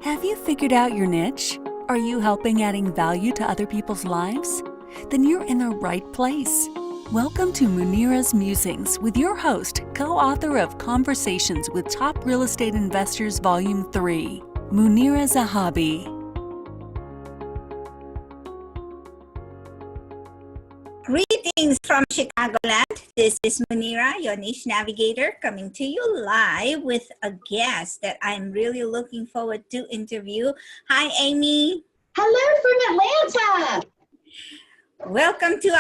Have you figured out your niche? Are you helping adding value to other people's lives? Then you're in the right place. Welcome to Munira's Musings with your host, co-author of Conversations with Top Real Estate Investors Volume 3, Munira Zahabi. Greetings from Chicagoland. This is Munira, your niche navigator, coming to you live with a guest that I'm really looking forward to interview. Hi, Amy. Hello from Atlanta. Welcome to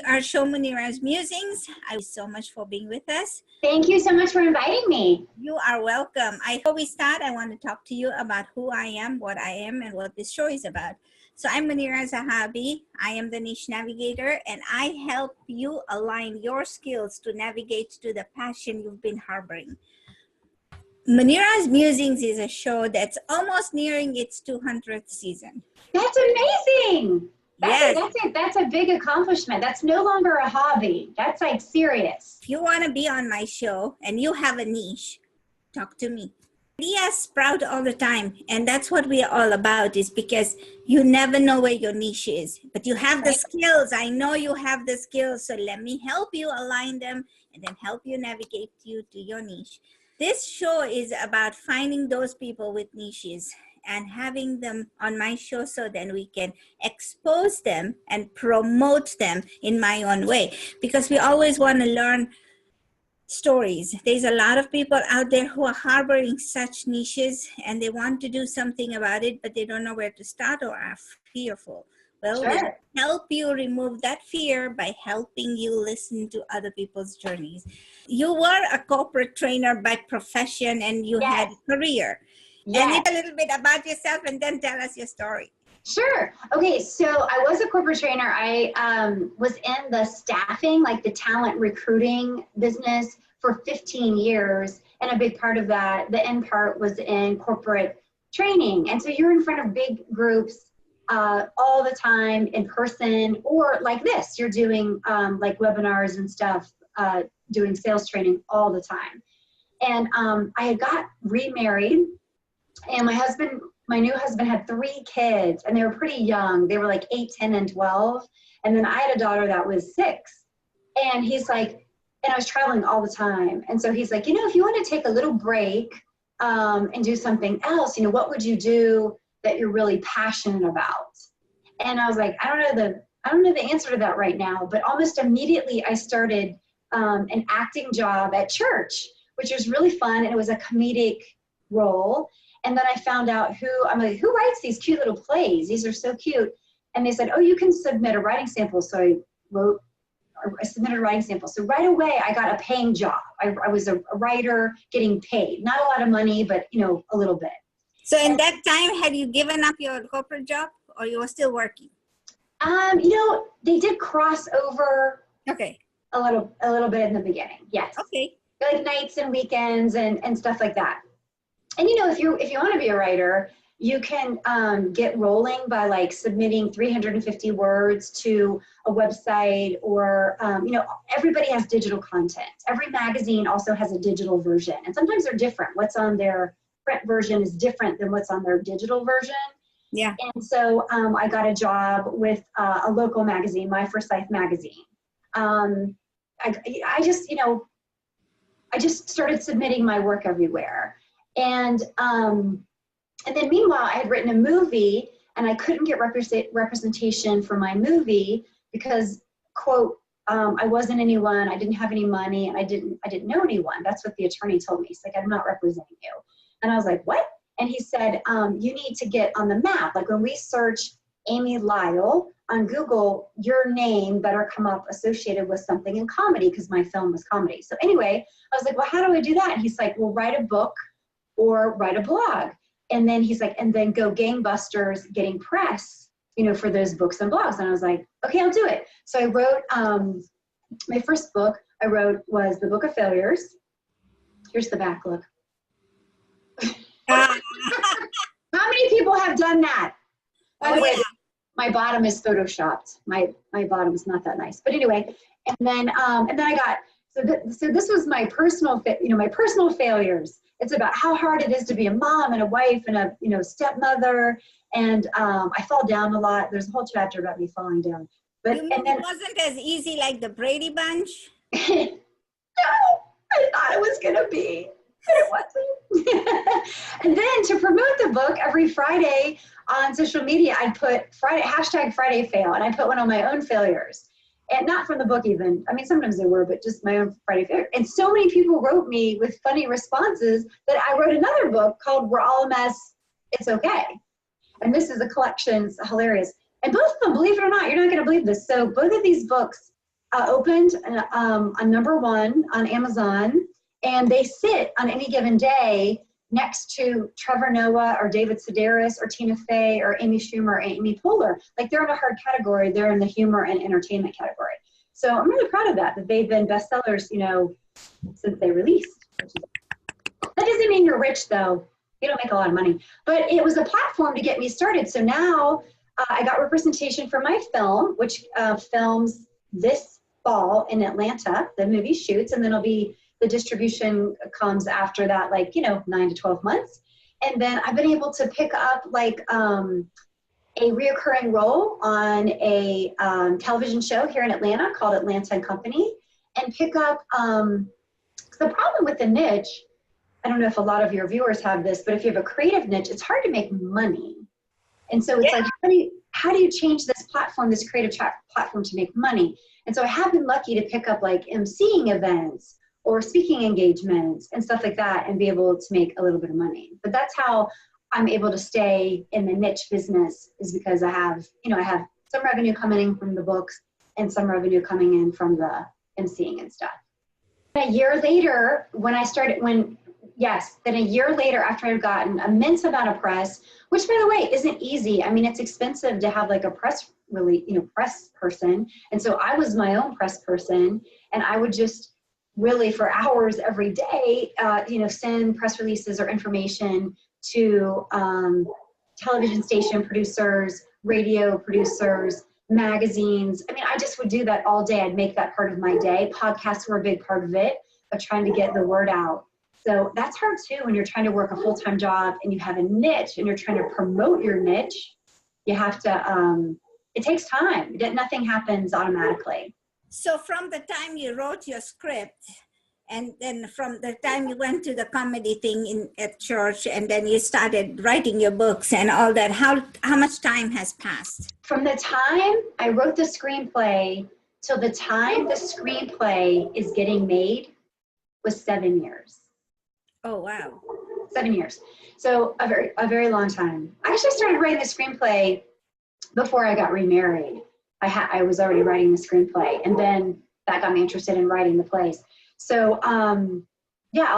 our show, Munira's Musings. Thank you so much for being with us. Thank you so much for inviting me. You are welcome. Before we start, I want to talk to you about who I am, what I am, and what this show is about. So I'm Munira Zahabi. I am the niche navigator, and I help you align your skills to navigate to the passion you've been harboring. Munira's Musings is a show that's almost nearing its 200th season. That's amazing. Yes. That's a big accomplishment. That's no longer a hobby. That's like serious. If you want to be on my show and you have a niche, talk to me. Ideas sprout all the time, and that's what we are all about, is because you never know where your niche is, but you have the skills. I know you have the skills, so let me help you align them and then help you navigate you to your niche. This show is about finding those people with niches and having them on my show so then we can expose them and promote them in my own way, because we always want to learn stories. There's a lot of people out there who are harboring such niches and they want to do something about it, but they don't know where to start or are fearful. Well, Sure. we'll help you remove that fear by helping you listen to other people's journeys. You were a corporate trainer by profession and you had a career. Yes. And a little bit about yourself and then tell us your story. Sure. Okay, so I was a corporate trainer. I was in the staffing, like the talent recruiting business for 15 years. And a big part of that, the end part, was in corporate training. And so you're in front of big groups all the time in person, or like this, you're doing like webinars and stuff, doing sales training all the time. And I had got remarried, and my new husband had 3 kids, and they were pretty young. They were like 8, 10, and 12. And then I had a daughter that was 6. And he's like, and I was traveling all the time. And so he's like, if you want to take a little break and do something else, what would you do that you're really passionate about? And I was like, I don't know the answer to that right now. But almost immediately I started an acting job at church, which was really fun. And it was a comedic role. And then I found out who writes these cute little plays? These are so cute. And they said, oh, you can submit a writing sample. So I submitted a writing sample. So right away, I got a paying job. I was a writer getting paid. Not a lot of money, but, a little bit. So in that time, had you given up your corporate job or you were still working? They did cross over Okay. a little bit in the beginning. Yes. Okay. Like nights and weekends and stuff like that. And if you want to be a writer, you can get rolling by like submitting 350 words to a website, or everybody has digital content. Every magazine also has a digital version, and sometimes they're different. What's on their print version is different than what's on their digital version. Yeah. And so I got a job with a local magazine, My Forsyth magazine. I just started submitting my work everywhere. And then meanwhile, I had written a movie, and I couldn't get representation for my movie because, quote, I wasn't anyone, I didn't have any money, and I didn't know anyone. That's what the attorney told me. He's like, I'm not representing you. And I was like, what? And he said, you need to get on the map. Like when we search Amy Lyle on Google, your name better come up associated with something in comedy, because my film was comedy. So anyway, I was like, well, how do I do that? And he's like, well, write a book or write a blog. And then he's like, and then go gangbusters getting press, for those books and blogs. And I was like, okay, I'll do it. So I wrote, my first book I wrote was The Book of Failures. Here's the back look. How many people have done that? By the way, my bottom is photoshopped. My bottom is not that nice. But anyway, and then I got, so this was my personal failures. It's about how hard it is to be a mom and a wife and a, stepmother. And I fall down a lot. There's a whole chapter about me falling down. But You mean it wasn't as easy like the Brady Bunch? No, I thought it was gonna be, but it wasn't. And then to promote the book, every Friday on social media, I'd put hashtag Friday fail, and I put one on my own failures. And not from the book even. I mean, sometimes they were, but just my own Friday failure. And so many people wrote me with funny responses that I wrote another book called We're All a Mess, It's Okay. And this is a collection, it's hilarious. And both of them, believe it or not, you're not gonna believe this. So both of these books opened on #1 on Amazon, and they sit on any given day next to Trevor Noah or David Sedaris or Tina Fey or Amy Schumer or Amy Poehler. Like, they're in a hard category. They're in the humor and entertainment category. So I'm really proud of that they've been bestsellers, since they released. That doesn't mean you're rich, though. You don't make a lot of money. But it was a platform to get me started. So now I got representation for my film, which films this fall in Atlanta. The movie shoots, and then the distribution comes after that, 9 to 12 months. And then I've been able to pick up a reoccurring role on a television show here in Atlanta called Atlanta and Company, and pick up, the problem with the niche, I don't know if a lot of your viewers have this, but if you have a creative niche, it's hard to make money. And so it's like, how do you change this platform, this creative platform, to make money? And so I have been lucky to pick up emceeing events or speaking engagements and stuff like that, and be able to make a little bit of money. But that's how I'm able to stay in the niche business, is because I have some revenue coming in from the books and some revenue coming in from the emceeing and stuff. A year later, then a year later, after I've gotten immense amount of press, which, by the way, isn't easy. I mean, it's expensive to have a press person. And so I was my own press person, and I would just really for hours every day, send press releases or information to television station producers, radio producers, magazines. I mean, I just would do that all day. I'd make that part of my day. Podcasts were a big part of it, of trying to get the word out. So that's hard too, when you're trying to work a full-time job and you have a niche and you're trying to promote your niche. You have to, it takes time. Nothing happens automatically. So from the time you wrote your script, and then from the time you went to the comedy thing at church, and then you started writing your books and all that, how much time has passed? From the time I wrote the screenplay till the time the screenplay is getting made was 7 years. Oh, wow. 7 years. So a very long time. I actually started writing the screenplay before I got remarried. I was already writing the screenplay, and then that got me interested in writing the plays. So, a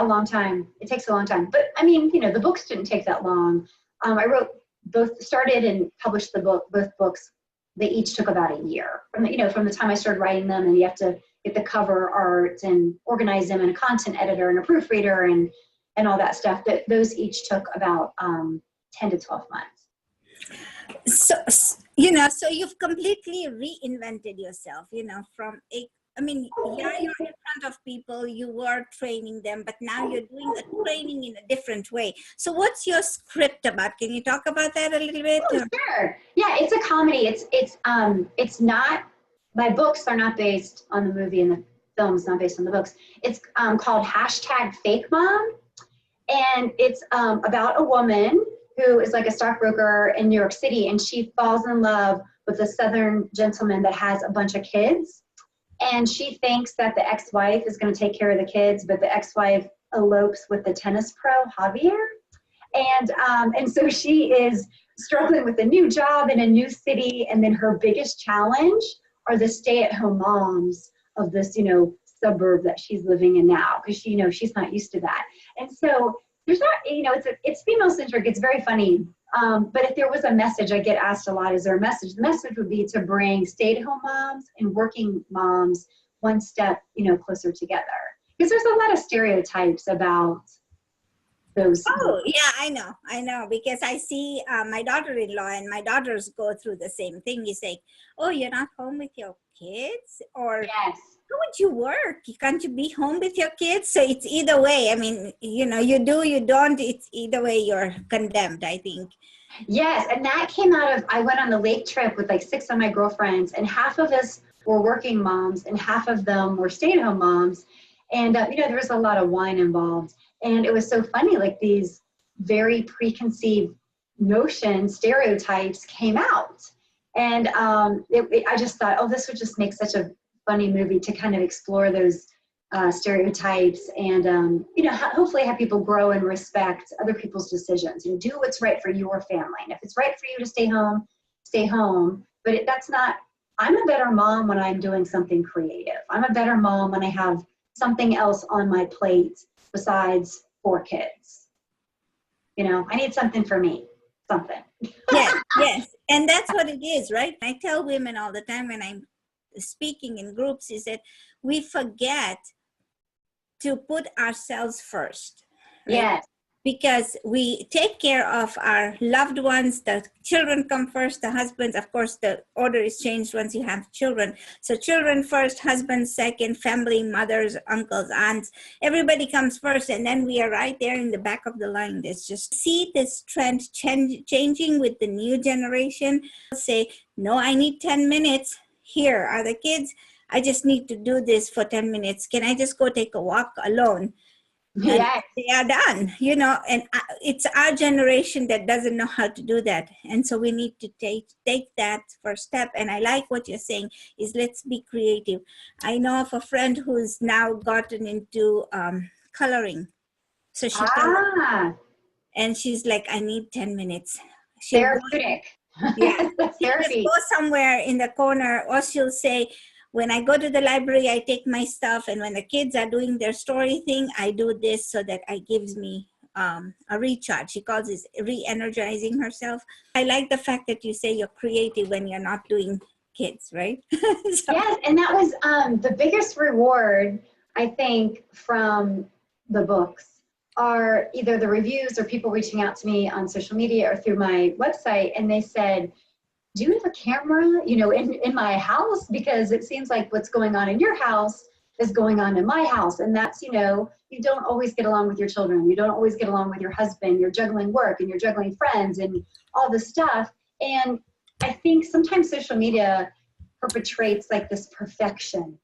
long time. It takes a long time. But I mean, the books didn't take that long. I started and published both books. They each took about a year. From the time I started writing them, and you have to get the cover art and organize them, and a content editor and a proofreader and all that stuff. Those each took about 10 to 12 months. So you've completely reinvented yourself, you're in front of people, you were training them, but now you're doing the training in a different way. So what's your script about? Can you talk about that a little bit? Oh, sure. Yeah, it's a comedy. It's not, my books are not based on the movie, and the film's not based on the books. It's called #FakeMom. And it's about a woman who is like a stockbroker in New York City, and she falls in love with a Southern gentleman that has a bunch of kids. And she thinks that the ex-wife is going to take care of the kids, but the ex-wife elopes with the tennis pro, Javier. And so she is struggling with a new job in a new city, and then her biggest challenge are the stay-at-home moms of this, suburb that she's living in now, because she's not used to that. And so there's not, it's female-centric, it's very funny. But if there was a message, I get asked a lot, is there a message? The message would be to bring stay-at-home moms and working moms one step, closer together. Because there's a lot of stereotypes about those. Oh, yeah, I know, because I see my daughter-in-law and my daughters go through the same thing. You say, oh, you're not home with your kids? Or yes. how would you work? Can't you be home with your kids? So it's either way. I mean, you do, you don't. It's either way you're condemned, I think. Yes, and that came out of, I went on the lake trip with like 6 of my girlfriends, and half of us were working moms and half of them were stay-at-home moms. And, there was a lot of wine involved. And it was so funny, like these very preconceived notions, stereotypes came out. And I just thought, oh, this would just make such a funny movie to kind of explore those stereotypes and, hopefully have people grow and respect other people's decisions and do what's right for your family. And if it's right for you to stay home, stay home. But that's not, I'm a better mom when I'm doing something creative. I'm a better mom when I have something else on my plate besides 4 kids. I need something for me, something. Yes. And that's what it is, right? I tell women all the time when I'm speaking in groups is that we forget to put ourselves first. Right? Yes. Because we take care of our loved ones, the children come first, the husbands, of course, the order is changed once you have children. So children first, husbands second, family, mothers, uncles, aunts, everybody comes first. And then we are right there in the back of the line. There's just see this trend changing with the new generation. Say, no, I need 10 minutes. Here are the kids. I just need to do this for 10 minutes. Can I just go take a walk alone? Yes. They are done, and it's our generation that doesn't know how to do that. And so we need to take that first step. And I like what you're saying is let's be creative. I know of a friend who's now gotten into coloring. So she and she's like, I need 10 minutes. Therapeutic. Yeah. She'll Therapy. go somewhere in the corner, or she'll say, when I go to the library, I take my stuff. And when the kids are doing their story thing, I do this so that it gives me a recharge. She calls it re-energizing herself. I like the fact that you say you're creative when you're not doing kids, right? So. Yes, and that was the biggest reward, I think, from the books are either the reviews or people reaching out to me on social media or through my website. And they said, do you have a camera, in my house? Because it seems like what's going on in your house is going on in my house. And that's, you don't always get along with your children. You don't always get along with your husband. You're juggling work and you're juggling friends and all this stuff. And I think sometimes social media perpetrates like this perfection,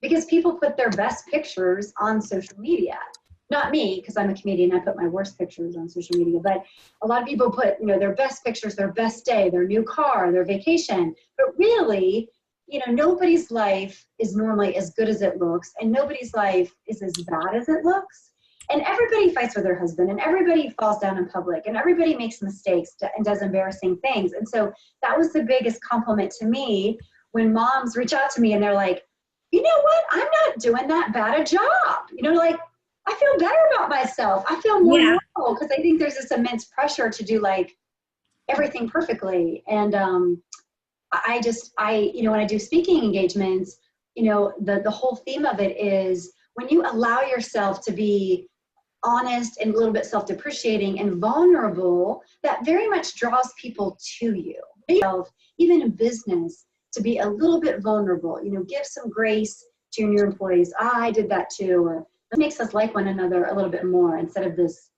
because people put their best pictures on social media. Not me, because I'm a comedian, I put my worst pictures on social media, but a lot of people put, their best pictures, their best day, their new car, their vacation. But really, nobody's life is normally as good as it looks, and nobody's life is as bad as it looks. And everybody fights with their husband, and everybody falls down in public, and everybody makes mistakes and does embarrassing things. And so that was the biggest compliment to me when moms reach out to me and they're like, you know what, I'm not doing that bad a job. I feel better about myself. I feel more normal, because I think there's this immense pressure to do like everything perfectly. And when I do speaking engagements, the whole theme of it is when you allow yourself to be honest and a little bit self-depreciating and vulnerable, that very much draws people to you. Even in business, to be a little bit vulnerable, give some grace to your new employees. I did that too. Or it makes us like one another a little bit more instead of this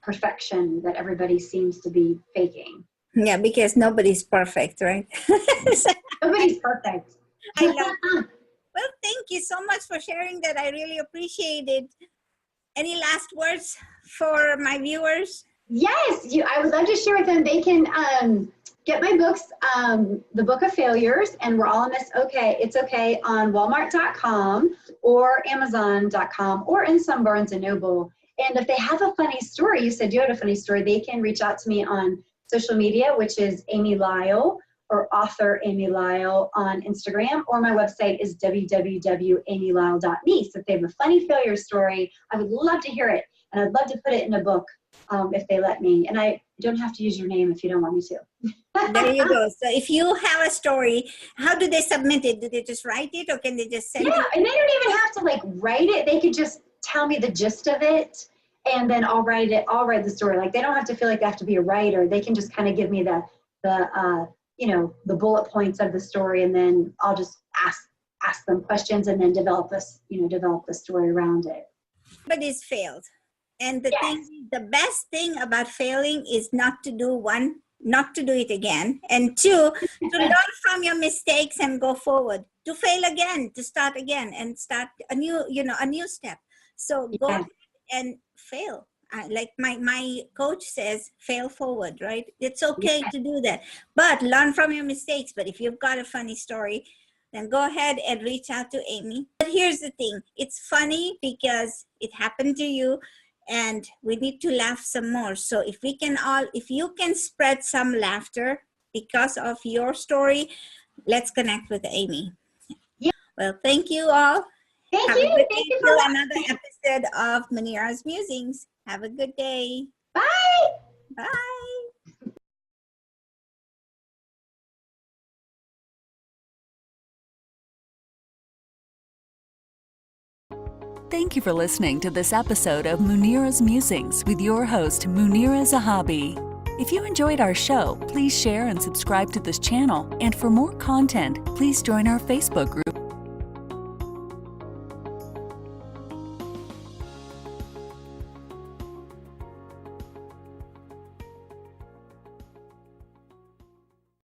perfection that everybody seems to be faking. Yeah, because nobody's perfect, right? Nobody's perfect. I love it. Well, thank you so much for sharing that. I really appreciate it. Any last words for my viewers? Yes, I would love to share with them. They can get my books, The Book of Failures, and We're All in This Okay, It's Okay on Walmart.com or Amazon.com or in some Barnes & Noble. And if they have a funny story, you said you had a funny story, they can reach out to me on social media, which is Amy Lyle or author Amy Lyle on Instagram, or my website is www.amylyle.me. So if they have a funny failure story, I would love to hear it. And I'd love to put it in a book if they let me. And I don't have to use your name if you don't want me to. There you go. So if you have a story, how do they submit it? Do they just write it, or can they just send it? Yeah, and they don't even have to write it. They could just tell me the gist of it, and then I'll write it. I'll write the story. They don't have to feel like they have to be a writer. They can just kind of give me the bullet points of the story, and then I'll just ask ask them questions and then develop the story around it. Everybody's failed. And the Yes. the best thing about failing is not to do it again. And two, to learn from your mistakes and go forward, to fail again, to start again and start a new step. So go ahead and fail. Like my coach says, fail forward, right? It's okay to do that, but learn from your mistakes. But if you've got a funny story, then go ahead and reach out to Amy. But here's the thing. It's funny because it happened to you and we need to laugh some more. So if you can spread some laughter because of your story, let's connect with Amy. Yeah. Well, thank you all. Thank Have you. a good Thank day you till for another episode of Munira's Musings. Have a good day. Bye. Bye. Thank you for listening to this episode of Munira's Musings with your host, Munira Zahabi. If you enjoyed our show, please share and subscribe to this channel. And for more content, please join our Facebook group